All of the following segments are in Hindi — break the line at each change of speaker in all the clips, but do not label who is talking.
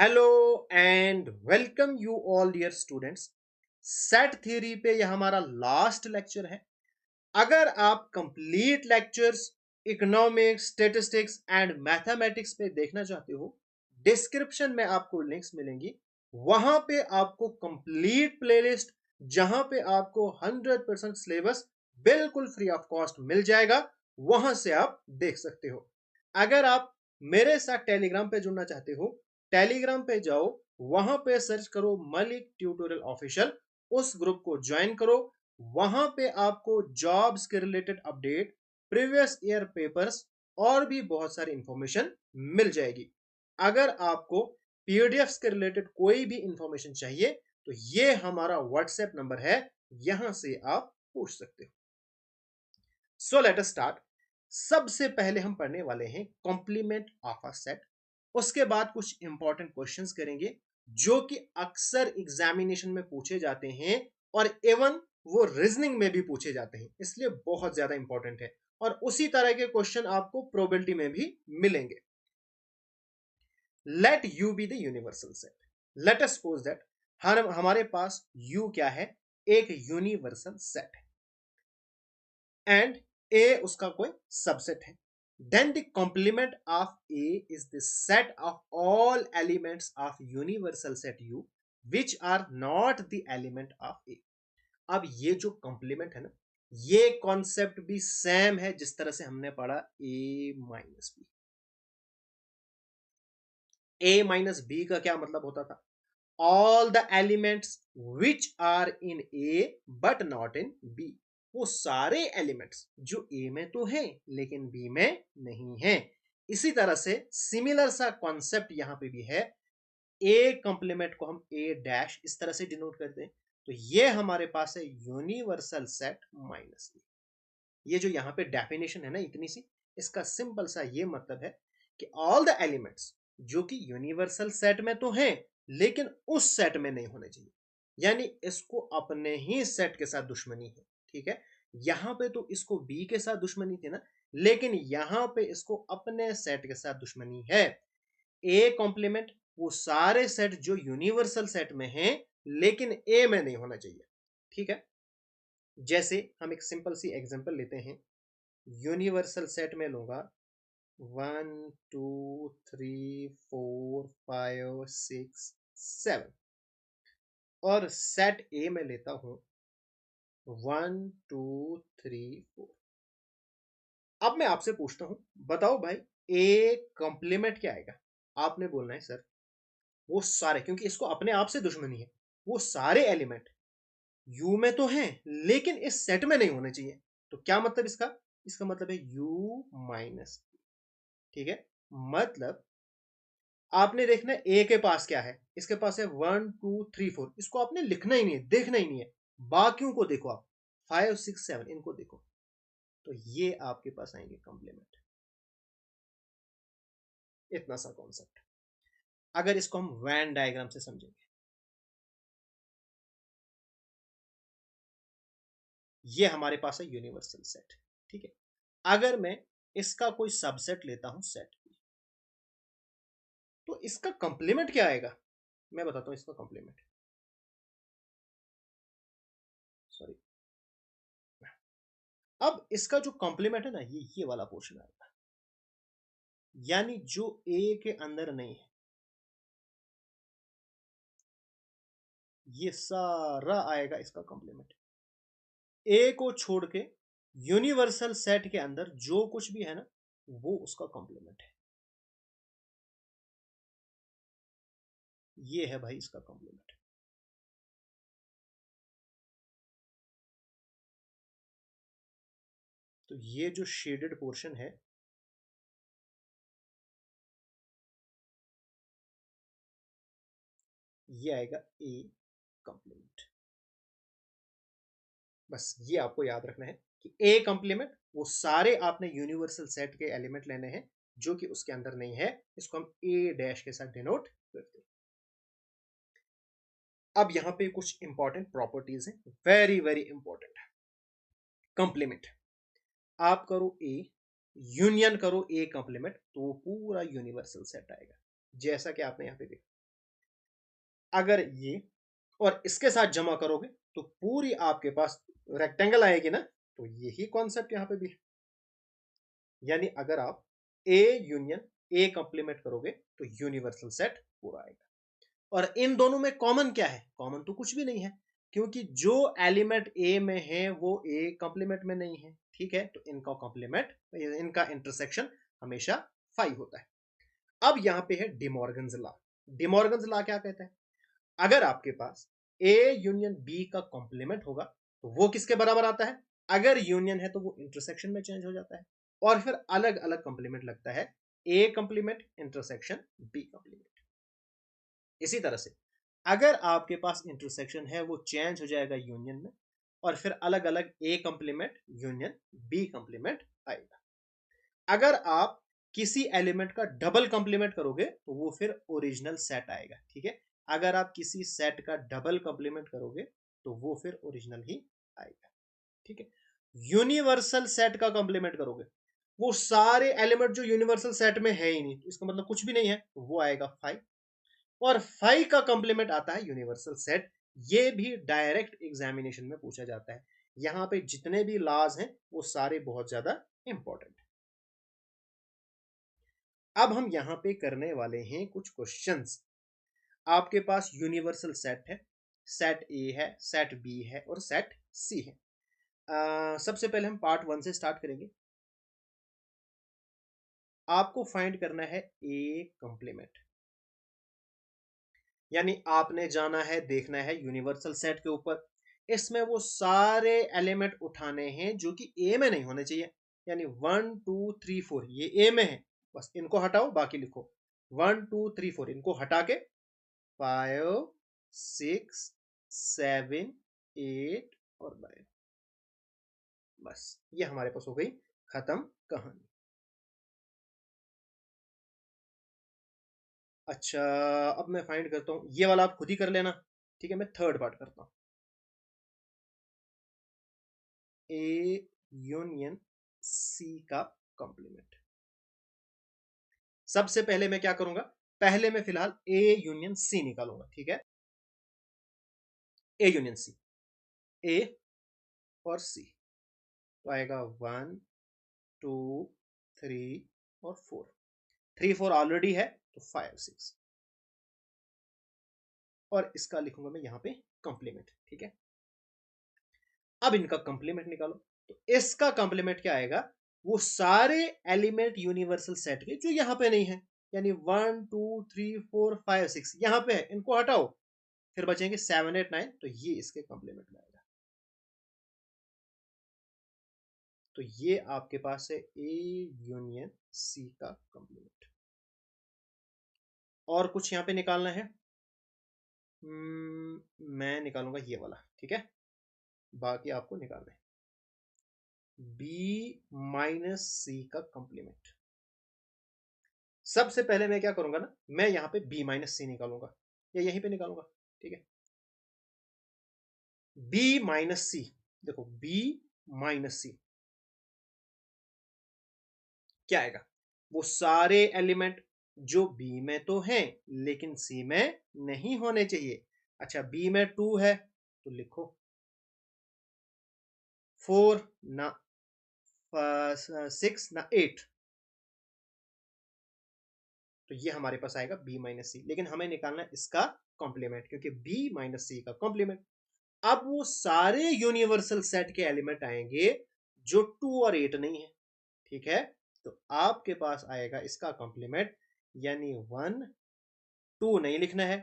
Hello and welcome you all dear students. Set theory पे यह हमारा लास्ट लेक्चर है। अगर आप complete lectures economics, statistics and mathematics पे देखना चाहते हो, डिस्क्रिप्शन में आपको लिंक्स मिलेंगी। वहां पे आपको कंप्लीट प्लेलिस्ट, जहां पे आपको 100% सिलेबस बिल्कुल फ्री ऑफ कॉस्ट मिल जाएगा, वहां से आप देख सकते हो। अगर आप मेरे साथ टेलीग्राम पे जुड़ना चाहते हो, टेलीग्राम पे जाओ, वहां पे सर्च करो मलिक ट्यूटोरियल ऑफिशियल, उस ग्रुप को ज्वाइन करो। वहां पे आपको जॉब्स के related update, previous year papers और भी बहुत सारी इंफॉर्मेशन मिल जाएगी। अगर आपको पीडीएफ्स के रिलेटेड कोई भी इंफॉर्मेशन चाहिए तो ये हमारा व्हाट्सएप नंबर है, यहां से आप पूछ सकते हो। So let us start. सबसे पहले हम पढ़ने वाले हैं कॉम्प्लीमेंट ऑफ अ सेट। उसके बाद कुछ इंपॉर्टेंट क्वेश्चंस करेंगे जो कि अक्सर एग्जामिनेशन में पूछे जाते हैं और इवन वो रीजनिंग में भी पूछे जाते हैं, इसलिए बहुत ज्यादा इंपॉर्टेंट है। और उसी तरह के क्वेश्चन आपको प्रोबेबिलिटी में भी मिलेंगे। Let U be the universal set. Let us suppose that हमारे पास यू क्या है, एक यूनिवर्सल सेट है एंड ए उसका कोई सबसेट है। Then the complement of A is the set of all elements of universal set U which are not the element of A. अब ये जो कॉम्प्लीमेंट है ना, ये कॉन्सेप्ट भी सेम है जिस तरह से हमने पढ़ा A minus B. A minus B का क्या मतलब होता था? All the elements which are in A but not in B. वो सारे एलिमेंट्स जो ए में तो हैं लेकिन बी में नहीं हैं। इसी तरह से सिमिलर सा कॉन्सेप्ट यहां पे भी है। ए कंप्लीमेंट को हम ए डैश इस तरह से डिनोट करते हैं, तो ये हमारे पास है यूनिवर्सल सेट माइनस ए। ये जो यहाँ पे डेफिनेशन है ना इतनी सी, इसका सिंपल सा ये मतलब है कि ऑल द एलिमेंट्स जो कि यूनिवर्सल सेट में तो हैं लेकिन उस सेट में नहीं होने चाहिए, यानी इसको अपने ही सेट के साथ दुश्मनी है। ठीक है, यहां पे तो इसको बी के साथ दुश्मनी थी ना, लेकिन यहां पे इसको अपने सेट के साथ दुश्मनी है। ए कॉम्प्लीमेंट वो सारे सेट जो यूनिवर्सल सेट में हैं लेकिन ए में नहीं होना चाहिए। ठीक है, जैसे हम एक सिंपल सी एग्जांपल लेते हैं। यूनिवर्सल सेट में लूंगा 1 2 3 4 5 6 7, और सेट ए में लेता हूं 1 2 3 4। अब मैं आपसे पूछता हूं, बताओ भाई, ए कॉम्प्लीमेंट क्या आएगा? आपने बोलना है सर वो सारे, क्योंकि इसको अपने आप से दुश्मनी है, वो सारे एलिमेंट यू में तो हैं लेकिन इस सेट में नहीं होने चाहिए। तो क्या मतलब इसका? इसका मतलब है यू माइनस। ठीक है, मतलब आपने देखना है ए के पास क्या है, इसके पास है 1 2 3 4। इसको आपने लिखना ही नहीं है, देखना ही नहीं है, बाकियों को देखो आप, 5 6 7 इनको देखो, तो ये आपके पास आएंगे कॉम्प्लीमेंट। इतना सा कॉन्सेप्ट। अगर इसको हम वैन डायग्राम से समझेंगे, ये हमारे पास है यूनिवर्सल सेट। ठीक है, अगर मैं इसका कोई सबसेट लेता हूं सेट, तो इसका कॉम्प्लीमेंट क्या आएगा? मैं बताता हूं इसका कॉम्प्लीमेंट। सॉरी, अब इसका जो कॉम्प्लीमेंट है ना, ये वाला पोर्शन आएगा, यानी जो ए के अंदर नहीं है, ये सारा आएगा इसका कॉम्प्लीमेंट। ए को छोड़ के यूनिवर्सल सेट के अंदर जो कुछ भी है ना, वो उसका कॉम्प्लीमेंट है। ये है भाई इसका कॉम्प्लीमेंट। तो ये जो शेडेड पोर्शन है, ये आएगा ए कॉम्प्लीमेंट। बस ये आपको याद रखना है कि ए कॉम्प्लीमेंट वो सारे आपने यूनिवर्सल सेट के एलिमेंट लेने हैं जो कि उसके अंदर नहीं है, इसको हम ए डैश के साथ डिनोट करते हैं। अब यहां पे कुछ इंपॉर्टेंट प्रॉपर्टीज हैं, वेरी वेरी इंपॉर्टेंट। कंप्लीमेंट, आप करो ए यूनियन करो ए कंप्लीमेंट, तो वो पूरा यूनिवर्सल सेट आएगा, जैसा कि आपने यहां पे देखा। अगर ये और इसके साथ जमा करोगे तो पूरी आपके पास रेक्टेंगल आएगी ना, तो यही कॉन्सेप्ट यहां पे भी है। यानी अगर आप ए यूनियन ए कंप्लीमेंट करोगे तो यूनिवर्सल सेट पूरा आएगा। और इन दोनों में कॉमन क्या है? कॉमन तो कुछ भी नहीं है, क्योंकि जो एलिमेंट ए में है वो ए कंप्लीमेंट में नहीं है। ठीक है, तो इनका कंप्लीमेंट, इनका इंटरसेक्शन हमेशा 5 होता है। अब यहां पे है डिमॉर्गन्स लॉ। डिमॉर्गन्स लॉ क्या कहता है? अगर आपके पास ए यूनियन बी का कॉम्प्लीमेंट होगा तो वो किसके बराबर आता है? अगर यूनियन है तो वो इंटरसेक्शन में चेंज हो जाता है, और फिर अलग अलग कॉम्प्लीमेंट लगता है, A complement intersection B complement. इसी तरह से अगर आपके पास इंटरसेक्शन है वो चेंज हो जाएगा यूनियन में, और फिर अलग अलग A complement union B complement आएगा। अगर आप किसी एलिमेंट का डबल कॉम्प्लीमेंट करोगे तो वो फिर ओरिजिनल सेट आएगा। ठीक है, अगर आप किसी सेट का डबल कॉम्प्लीमेंट करोगे तो वो फिर ओरिजिनल ही आएगा। ठीक है, यूनिवर्सल सेट का कॉम्प्लीमेंट करोगे, वो सारे एलिमेंट जो यूनिवर्सल सेट में है ही नहीं, तो इसका मतलब कुछ भी नहीं है, तो वो आएगा 5। और 5 का कॉम्प्लीमेंट आता है यूनिवर्सल सेट। ये भी डायरेक्ट एग्जामिनेशन में पूछा जाता है। यहां पे जितने भी लॉज हैं वो सारे बहुत ज्यादा इंपॉर्टेंट। अब हम यहां पे करने वाले हैं कुछ क्वेश्चंस। आपके पास यूनिवर्सल सेट है, सेट ए है, सेट बी है और सेट सी है। सबसे पहले हम पार्ट 1 से स्टार्ट करेंगे। आपको फाइंड करना है ए कंप्लीमेंट, यानी आपने जाना है, देखना है यूनिवर्सल सेट के ऊपर। इसमें वो सारे एलिमेंट उठाने हैं जो कि ए में नहीं होने चाहिए, यानी 1 2 3 4 ये ए में है, बस इनको हटाओ, बाकी लिखो 1 2 3 4, इनको हटा के 5 6 7 8 और 9। बस ये हमारे पास हो गई खत्म कहानी। अच्छा, अब मैं फाइंड करता हूं, ये वाला आप खुद ही कर लेना। ठीक है, मैं थर्ड पार्ट करता हूं। ए यूनियन सी का कॉम्प्लीमेंट। सबसे पहले मैं क्या करूंगा? पहले मैं फिलहाल ए यूनियन सी निकालूंगा। ठीक है, ए यूनियन सी, ए और सी, तो आएगा 1 2 3 और 4। 3 4 ऑलरेडी है, तो 5 6, और इसका लिखूंगा मैं यहां पे कॉम्प्लीमेंट। ठीक है, अब इनका कॉम्प्लीमेंट निकालो। तो इसका कॉम्प्लीमेंट क्या आएगा? वो सारे एलिमेंट यूनिवर्सल सेट के जो यहां पे नहीं है, यानी 1 2 3 4 5 6 यहां पे है, इनको हटाओ, फिर बचेंगे 7 8 9, तो ये इसके कॉम्प्लीमेंट में आएगा। तो ये आपके पास है ए यूनियन सी का कॉम्प्लीमेंट। और कुछ यहां पे निकालना है? मैं निकालूंगा ये वाला। ठीक है, बाकी आपको निकालना है बी माइनस सी का कॉम्प्लीमेंट। सबसे पहले मैं क्या करूंगा ना, मैं यहां पे बी माइनस सी निकालूंगा, या यहीं पे निकालूंगा। ठीक है, बी माइनस सी, देखो बी माइनस सी क्या आएगा? वो सारे एलिमेंट जो बी में तो हैं लेकिन सी में नहीं होने चाहिए। अच्छा, बी में 2 है तो लिखो 4 ना 6 ना 8, तो ये हमारे पास आएगा बी माइनस सी। लेकिन हमें निकालना है इसका कॉम्प्लीमेंट, क्योंकि बी माइनस सी का कॉम्प्लीमेंट। अब वो सारे यूनिवर्सल सेट के एलिमेंट आएंगे जो 2 और 8 नहीं है। ठीक है, तो आपके पास आएगा इसका कॉम्प्लीमेंट, यानी 1 2 नहीं लिखना है,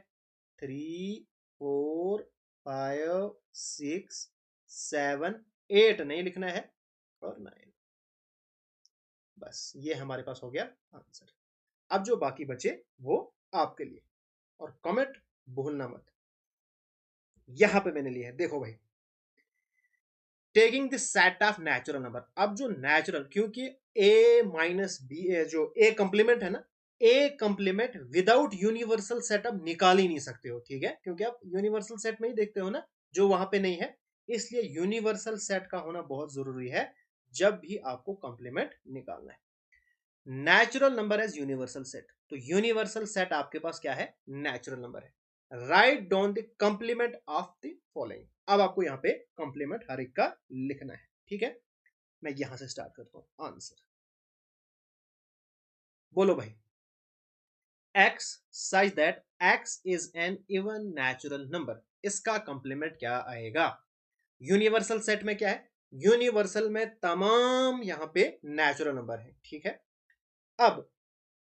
3 4 5 6 7 8 नहीं लिखना है, और 9। बस ये हमारे पास हो गया आंसर। अब जो बाकी बचे वो आपके लिए, और कमेंट भूलना मत। यहां पे मैंने लिया है, देखो भाई, taking the set of natural number. अब जो नेचुरल, क्योंकि ए माइनस बी जो ए कंप्लीमेंट है ना, ए कंप्लीमेंट विदाउट यूनिवर्सल सेट आप निकाल ही नहीं सकते हो। ठीक है, क्योंकि आप यूनिवर्सल सेट में ही देखते हो ना, जो वहां पे नहीं है, इसलिए यूनिवर्सल सेट का होना बहुत जरूरी है जब भी आपको कंप्लीमेंट निकालना है। Natural number as universal set, तो यूनिवर्सल सेट आपके पास क्या है? नेचुरल नंबर है। Write down the complement of the following. अब आपको यहाँ पे कंप्लीमेंट हर एक का लिखना है, ठीक है। मैं यहां से स्टार्ट करता हूं आंसर। बोलो भाई। x such that x is an even natural number, इसका कंप्लीमेंट क्या आएगा? यूनिवर्सल सेट में क्या है? यूनिवर्सल में तमाम यहां पे नेचुरल नंबर है, ठीक है। अब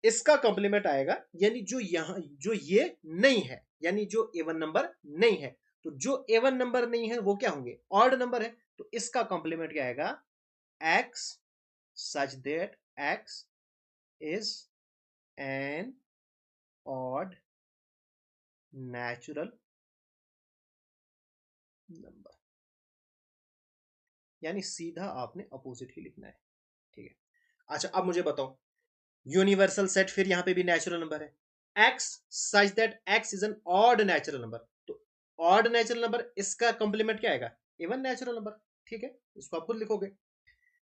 इसका कंप्लीमेंट आएगा, यानी जो यहां जो ये नहीं है, यानी जो एवन नंबर नहीं है, तो जो एवन नंबर नहीं है वो क्या होंगे? ऑड नंबर है। तो इसका कंप्लीमेंट क्या आएगा? x such that x is an odd natural number, यानी सीधा आपने अपोजिट ही लिखना है, ठीक है। अच्छा अब मुझे बताओ, यूनिवर्सल सेट फिर यहां पे भी नेचुरल नंबर है, x such that x is an odd natural number, तो ऑड नेचुरल नंबर इसका कंप्लीमेंट क्या आएगा? इवन नेचुरल नंबर, ठीक है। इसको आप खुद लिखोगे।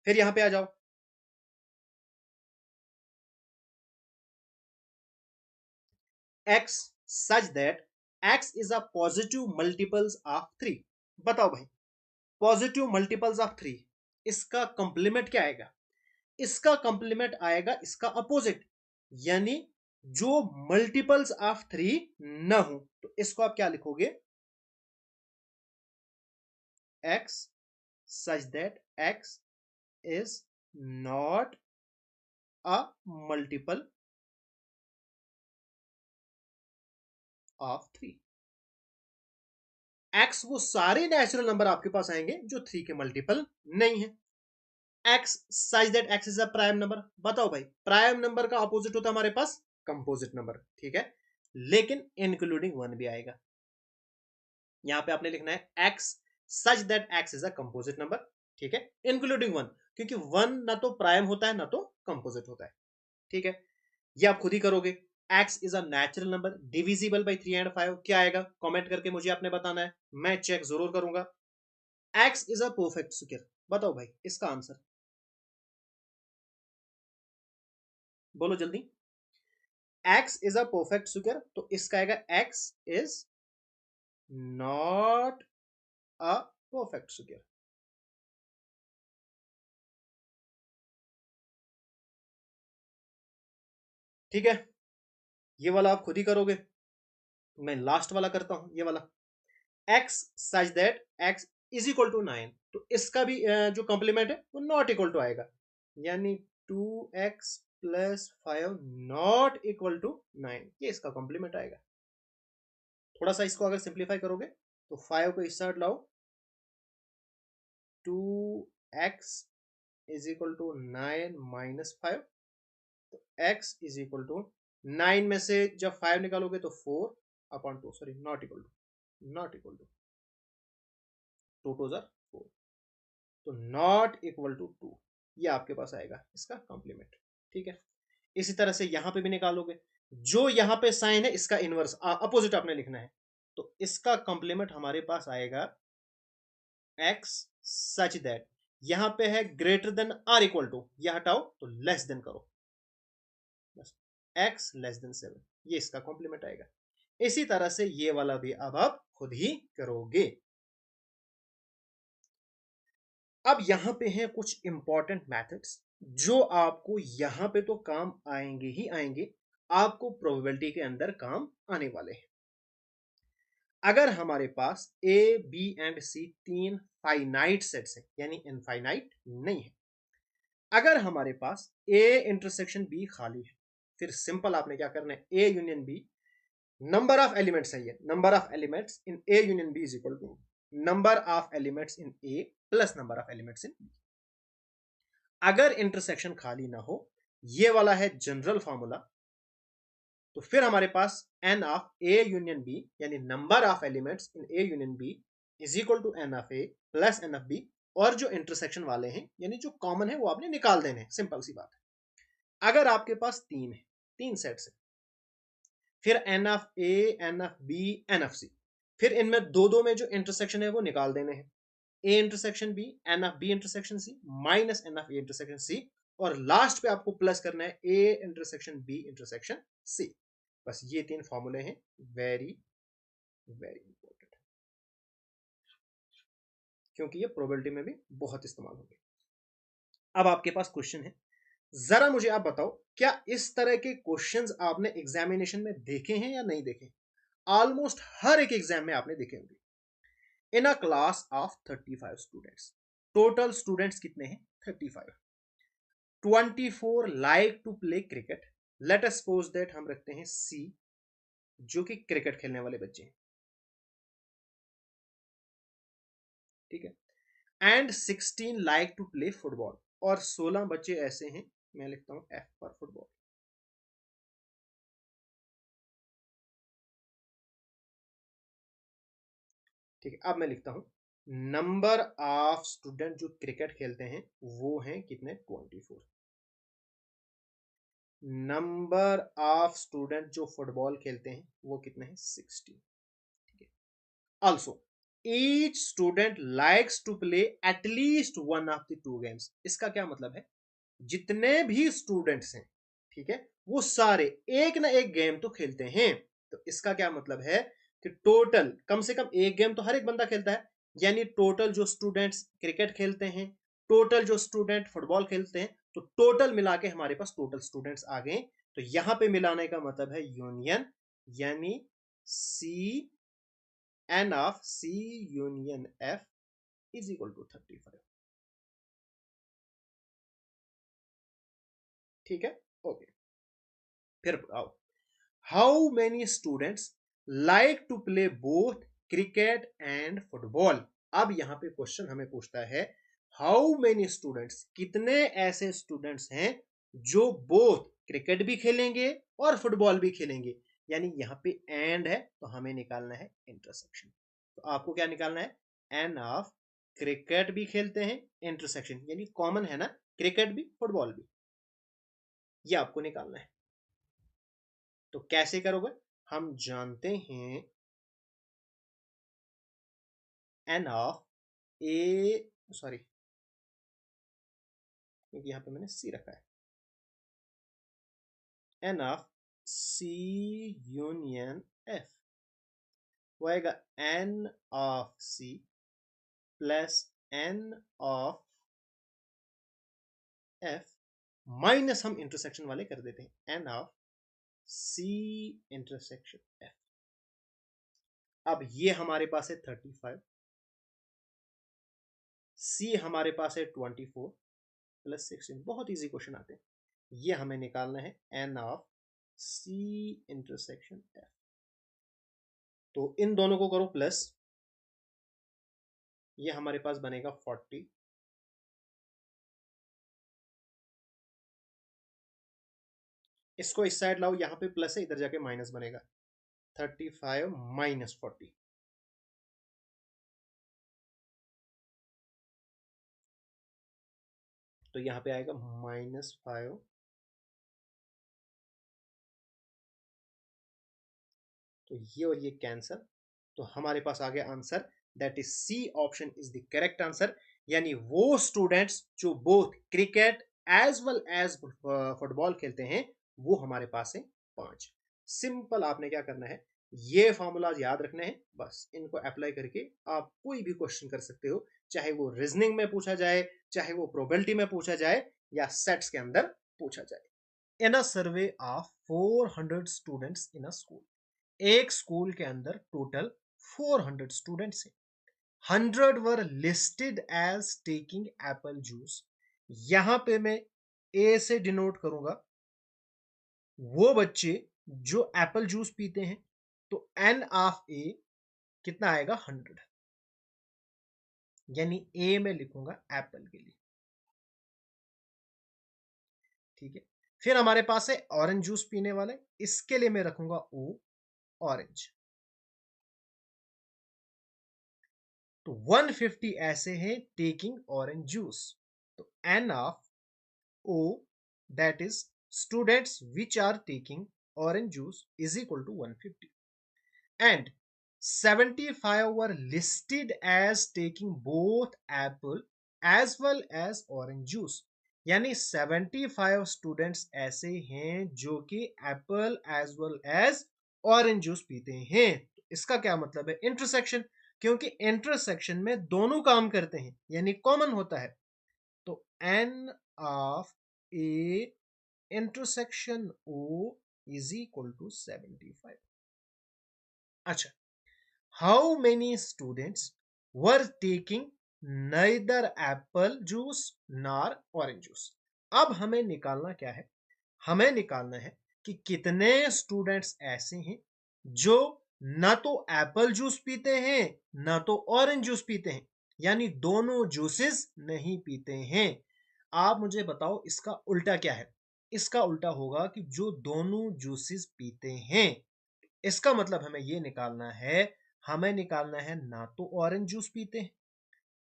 फिर यहां पे आ जाओ, x such that x is a positive multiples of 3। बताओ भाई, पॉजिटिव मल्टीपल्स ऑफ 3, इसका कंप्लीमेंट क्या आएगा? इसका कंप्लीमेंट आएगा इसका अपोजिट, यानी जो मल्टीपल्स ऑफ 3 न हो, तो इसको आप क्या लिखोगे? x such that x is not a multiple of 3। x वो सारे नेचुरल नंबर आपके पास आएंगे जो 3 के मल्टीपल नहीं है। x such that x is a prime number. बताओ भाई, प्राइम नंबर का अपोजिट होता है हमारे पास कंपोजिट नंबर, ठीक है, लेकिन इंक्लूडिंग 1 भी आएगा। यहां पे आपने लिखना है x such that x is a composite number, ठीक है, इंक्लूडिंग 1, क्योंकि 1 ना तो प्राइम होता है ना तो कंपोजिट होता है, ठीक है। ये आप खुद ही करोगे। x is a natural number divisible by 3 and 5, क्या आएगा? कमेंट करके मुझे आपने बताना है, मैं चेक जरूर करूंगा। x is a perfect square, बताओ भाई इसका आंसर, बोलो जल्दी। x is a perfect square, तो इसका आएगा x is not a perfect square, ठीक है। ये वाला आप खुद ही करोगे। मैं लास्ट वाला करता हूं, ये वाला, x such that x is equal to 9, तो इसका भी जो कंप्लीमेंट है वो नॉट इक्वल टू आएगा, यानी 2x plus 5 not equal to 9, ये इसका कंप्लीमेंट आएगा। थोड़ा सा इसको अगर सिंप्लीफाई करोगे तो 5 को इस साइड लाओ, 2x is equal to 9 minus 5, तो x इज इक्वल टू 9 में से जब 5 निकालोगे तो 4 upon 2, sorry not equal to, not equal to, 2 to 4, तो नॉट इक्वल टू 2, ये आपके पास आएगा इसका कॉम्प्लीमेंट, ठीक है। इसी तरह से यहां पे भी निकालोगे, जो यहां पे साइन है इसका इनवर्स अपोजिट आपने लिखना है, तो इसका कॉम्प्लीमेंट हमारे पास आएगा x सच दैट, यहां पे है greater than or equal to, ये हटाओ तो लेस देन करो, बस x लेस देन 7, ये इसका कॉम्प्लीमेंट आएगा। इसी तरह से ये वाला भी अब आप खुद ही करोगे। अब यहां पे हैं कुछ इंपॉर्टेंट मेथड्स जो आपको यहां पे तो काम आएंगे ही आएंगे, आपको प्रोबेबिलिटी के अंदर काम आने वाले हैं। अगर हमारे पास ए बी एंड सी तीन फाइनाइट सेट्स हैं, यानी इनफाइनाइट नहीं है, अगर हमारे पास ए इंटरसेक्शन बी खाली है, फिर सिंपल आपने क्या करना है, A union B, number of elements है ये, number of elements in A union B is equal to number of elements in A plus number of elements in B. अगर इंटरसेक्शन खाली ना हो, ये वाला है जनरल फॉर्मूला, तो फिर हमारे पास n of A union B, यानी number of elements in A union B is equal to n of A plus N of B, और जो इंटरसेक्शन वाले हैं यानी जो कॉमन है वो आपने निकाल देने हैं, सिंपल सी बात है। अगर आपके पास तीन है, तीन सेट्स है, फिर n of A, n of B, N of C, फिर इनमें दो दो में जो इंटरसेक्शन है वो निकाल देने हैं, A intersection B, N of B intersection C, minus N of A intersection C, और लास्ट पे आपको प्लस करना है A intersection B intersection C. बस ये तीन फॉर्मूले हैं, वेरी वेरी इंपॉर्टेंट, क्योंकि ये प्रोबेबिलिटी में भी बहुत इस्तेमाल होंगे। अब आपके पास क्वेश्चन है, जरा मुझे आप बताओ, क्या इस तरह के क्वेश्चंस आपने एग्जामिनेशन में देखे हैं या नहीं देखे? ऑलमोस्ट हर एक एग्जाम में आपने देखे होंगे। In a class of 35 students, total students कितने हैं? 35। 24 like to play cricket. Let us suppose that हम रखते हैं सी, जो कि क्रिकेट खेलने वाले बच्चे हैं, ठीक है। And 16 like to play football, और 16 बच्चे ऐसे हैं, मैं लिखता हूं एफ पर फुटबॉल। ठीक है, अब मैं लिखता हूं नंबर ऑफ स्टूडेंट जो क्रिकेट खेलते हैं वो हैं कितने? 24। नंबर ऑफ स्टूडेंट जो फुटबॉल खेलते हैं वो कितने हैं? 16। ठीक है। Also each student likes to play at least one of the two games. इसका क्या मतलब है? जितने भी स्टूडेंट्स हैं, ठीक है, वो सारे एक ना एक गेम तो खेलते हैं। तो इसका क्या मतलब है कि टोटल कम से कम एक गेम तो हर एक बंदा खेलता है, यानी टोटल जो स्टूडेंट्स क्रिकेट खेलते हैं, टोटल जो स्टूडेंट फुटबॉल खेलते हैं, तो टोटल मिला के हमारे पास टोटल स्टूडेंट्स आ गए। तो यहां पे मिलाने का मतलब है यूनियन, यानी C, n of C union F is equal to 35। ठीक है, ओके। फिर आओ, how many students like to play both cricket and football. अब यहां पे क्वेश्चन हमें पूछता है हाउ मेनी स्टूडेंट्स, कितने ऐसे स्टूडेंट्स हैं जो बोथ क्रिकेट भी खेलेंगे और फुटबॉल भी खेलेंगे। यानी यहां पे एंड है तो हमें निकालना है इंटरसेक्शन। तो आपको क्या निकालना है? एन ऑफ क्रिकेट भी खेलते हैं, इंटरसेक्शन यानी कॉमन है ना, क्रिकेट भी फुटबॉल भी, ये आपको निकालना है। तो कैसे करोगे? हम जानते हैं एन ऑफ ए, सॉरी क्योंकि यहां पे मैंने सी रखा है, N of C union F वो आएगा N of C plus N of F minus हम इंटरसेक्शन वाले कर देते हैं, N of C intersection F. अब ये हमारे पास है 35, सी हमारे पास है 24 प्लस 16। बहुत इजी क्वेश्चन आते हैं। ये हमें निकालना है N of C intersection F. तो इन दोनों को करो प्लस, ये हमारे पास बनेगा 40, इसको इस साइड लाओ, यहां पे प्लस है, इधर जाके माइनस बनेगा, 35 माइनस 40। तो यहां पे आएगा -5, तो ये और ये कैंसल, तो हमारे पास आ गया answer, that is C option is the correct answer. यानी वो स्टूडेंट्स जो both cricket as well as football खेलते हैं वो हमारे पास है 5। सिंपल, आपने क्या करना है, ये फॉर्मूलाज याद रखने हैं, बस इनको अप्लाई करके आप कोई भी क्वेश्चन कर सकते हो, चाहे वो रीजनिंग में पूछा जाए, चाहे वो प्रोबेबिलिटी में पूछा जाए, या सेट्स के अंदर पूछा जाए। In a survey of 400 students in a school, एक स्कूल के अंदर टोटल 400 स्टूडेंट्स हैं। 100 were listed as taking apple juice. यहां पे मैं ए से डिनोट करूंगा वो बच्चे जो एप्पल जूस पीते हैं, तो एन ऑफ ए कितना आएगा? 100, यानी ए में लिखूंगा एप्पल के लिए। ठीक है, फिर हमारे पास है ऑरेंज जूस पीने वाले, इसके लिए मैं रखूंगा ओ, ऑरेंज। तो 150 ऐसे हैं टेकिंग ऑरेंज जूस, तो N of O, that is students which are taking orange juice is equal to 150, and 75 were listed as taking both apple as well as orange juice। यानी 75 स्टूडेंट्स ऐसे हैं जो कि apple as well as orange juice पीते हैं। इसका क्या मतलब है? इंटरसेक्शन, क्योंकि इंटरसेक्शन में दोनों काम करते हैं यानी कॉमन होता है। तो n of A intersection O is equal to 75। अच्छा, how many students were taking neither apple juice nor orange juice. अब हमें निकालना क्या है? हमें निकालना है कि कितने स्टूडेंट्स ऐसे हैं जो ना तो एप्पल जूस पीते हैं ना तो ऑरेंज जूस पीते हैं, यानी दोनों जूसेस नहीं पीते हैं। आप मुझे बताओ इसका उल्टा क्या है? इसका उल्टा होगा कि जो दोनों जूसेस पीते हैं। इसका मतलब हमें निकालना है ना तो ऑरेंज जूस पीते हैं।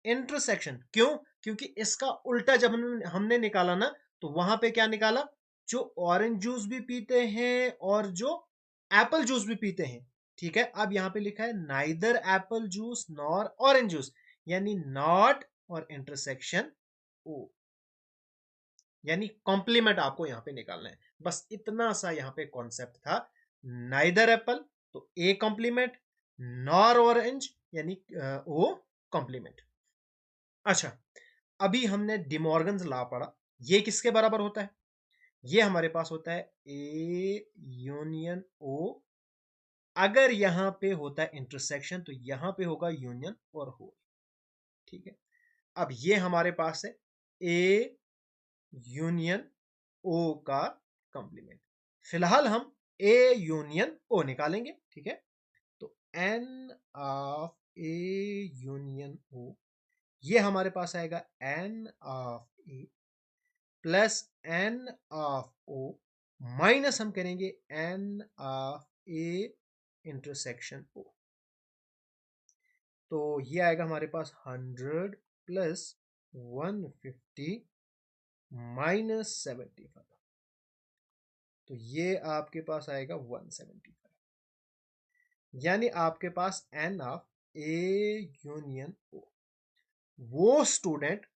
इंटरसेक्शन क्यों? क्योंकि इसका उल्टा जब हमने निकाला ना, तो वहां पे क्या निकाला? जो ऑरेंज जूस भी पीते हैं और जो एप्पल जूस भी पीते हैं। ठीक है, अब यहां पे लिखा है neither apple juice nor orange juice, यानी नॉट और इंटरसेक्शन ओ, यानी कॉम्प्लीमेंट आपको यहां पे निकालना है। बस इतना सा यहां पे कॉन्सेप्ट था। नाइदर एप्पल तो ए कॉम्प्लीमेंट, नॉर ऑरेंज यानी ओ कॉम्प्लीमेंट। अच्छा, अभी हमने डिमॉर्गन्स लॉ पढ़ा। ये किसके बराबर होता है? ये हमारे पास होता है ए यूनियन ओ। अगर यहां पे होता है इंटरसेक्शन तो यहां पे होगा यूनियन और होल। ठीक है, अब ये हमारे पास है ए यूनियन ओ का कंप्लीमेंट। फिलहाल हम ए यूनियन ओ निकालेंगे। ठीक है, तो N of A union O, ये हमारे पास आएगा N of A plus N of O minus हम करेंगे n of A intersection O. तो ये आएगा हमारे पास 100 प्लस 150 माइनस 75, तो ये आपके पास आएगा 175। यानी आपके पास एन ऑफ ए यूनियन ओ, वो स्टूडेंट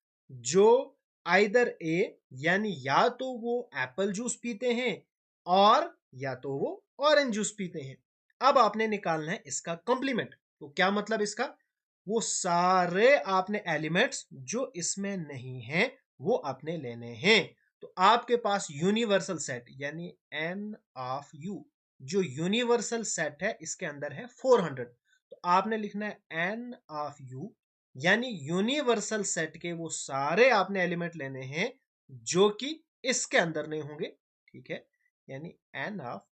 जो आइदर ए यानी या तो वो एप्पल जूस पीते हैं और या तो वो ऑरेंज जूस पीते हैं। अब आपने निकालना है इसका कॉम्प्लीमेंट। तो क्या मतलब इसका? वो सारे आपने एलिमेंट्स जो इसमें नहीं है वो आपने लेने हैं। तो आपके पास यूनिवर्सल सेट यानी एन ऑफ यू, जो यूनिवर्सल सेट है इसके अंदर है 400। तो आपने लिखना है एन ऑफ यू, यानी यूनिवर्सल सेट के वो सारे आपने एलिमेंट लेने हैं जो कि इसके अंदर नहीं होंगे। ठीक है, यानी एन ऑफ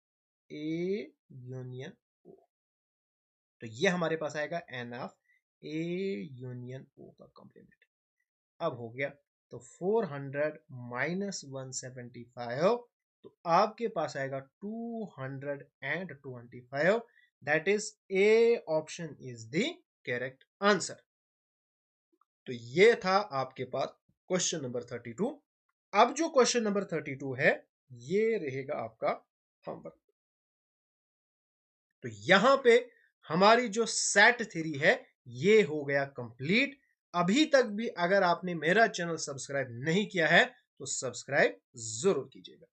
ए यूनियन ओ। तो ये हमारे पास आएगा एन ऑफ ए यूनियन ओ का कॉम्प्लीमेंट। अब हो गया, तो 400 माइनस 175, तो आपके पास आएगा 225। That is A option is the correct answer. तो ये था आपके पास क्वेश्चन नंबर 32। अब जो क्वेश्चन नंबर 32 है ये रहेगा आपका होमवर्क। तो यहां पे हमारी जो सेट थ्योरी है ये हो गया कंप्लीट। अभी तक भी अगर आपने मेरा चैनल सब्सक्राइब नहीं किया है तो सब्सक्राइब जरूर कीजिएगा।